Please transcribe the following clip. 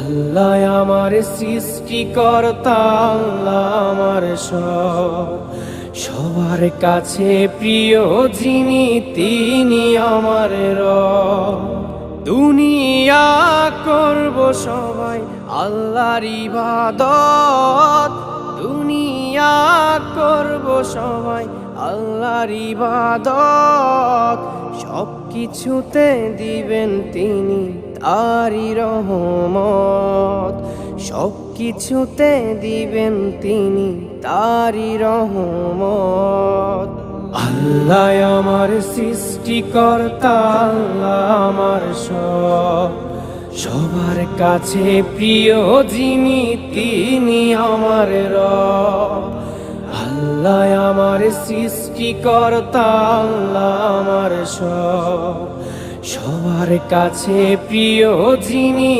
আল্লাহ আমার সৃষ্টিকর্তা, আল্লাহ আমার সবার কাছে প্রিয় যিনি তিনি আমার রব। দুনিয়া করব সবাই আল্লাহর ইবাদত, দুনিয়া করব সবাই আল্লাহর ইবাদত। সব কিছুতে দিবেন তিনি তারি রহমত, সব কিছুতে দিবেন তিনি তারি রহমত। আল্লাহ আমার সৃষ্টিকর্তা, আল্লাহ আমার সবার কাছে প্রিয় যিনি তিনি আমার রব। আল্লাহ আমার সৃষ্টিকর্তা, আল্লাহ আমার সবার কাছে প্রিয় যিনি